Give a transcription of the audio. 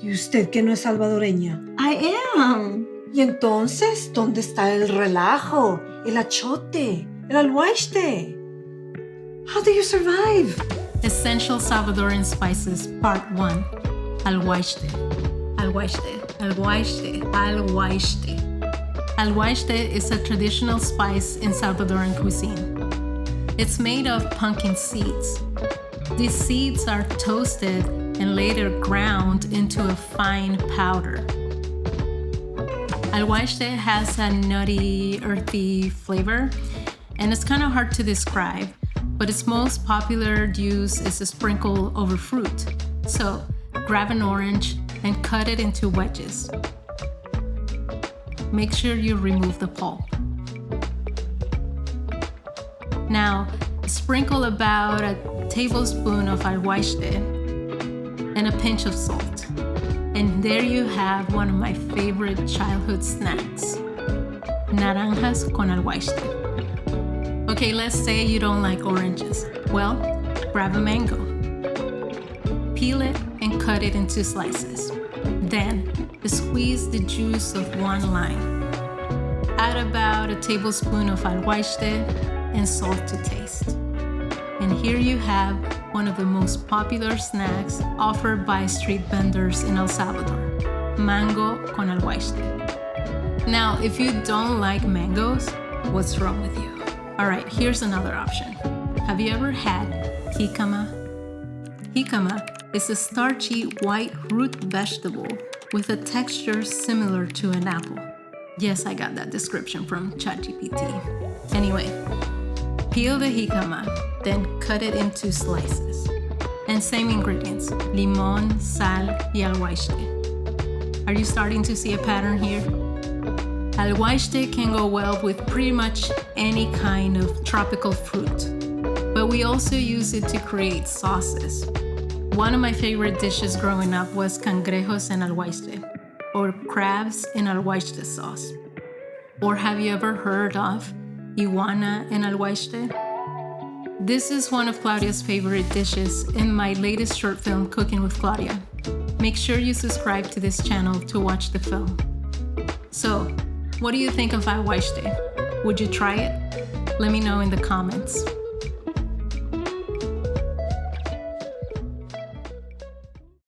¿Y usted que no es salvadoreña? I am. ¿Y entonces dónde está el relajo, el achote, el alguashte? How do you survive? Essential Salvadoran Spices Part 1. Alguashte. Alguashte. Alguashte. Alguashte. Alguashte is a traditional spice in Salvadoran cuisine. It's made of pumpkin seeds. These seeds are toasted and later ground into a fine powder. Alguashte has a nutty, earthy flavor, and it's kind of hard to describe, but its most popular use is to sprinkle over fruit. So grab an orange and cut it into wedges. Make sure you remove the pulp. Now, sprinkle about a tablespoon of alguashte and a pinch of salt. And there you have one of my favorite childhood snacks, naranjas con alguashte. Okay, let's say you don't like oranges. Well, grab a mango. Peel it and cut it into slices. Then, squeeze the juice of one lime. Add about a tablespoon of alguashte and salt to taste. And here you have one of the most popular snacks offered by street vendors in El Salvador, mango con alguashte. Now, if you don't like mangoes, what's wrong with you? All right, here's another option. Have you ever had jicama? Jicama is a starchy white root vegetable with a texture similar to an apple. Yes, I got that description from ChatGPT. Anyway, peel the jicama, then cut it into slices. And same ingredients, limon, sal, y alguashte. Are you starting to see a pattern here? Alguashte can go well with pretty much any kind of tropical fruit, but we also use it to create sauces. One of my favorite dishes growing up was cangrejos en alguashte, or crabs in alguashte sauce. Or have you ever heard of iguana en alguashte? This is one of Claudia's favorite dishes in my latest short film, Cooking with Claudia. Make sure you subscribe to this channel to watch the film. So, what do you think of alguashte? Would you try it? Let me know in the comments.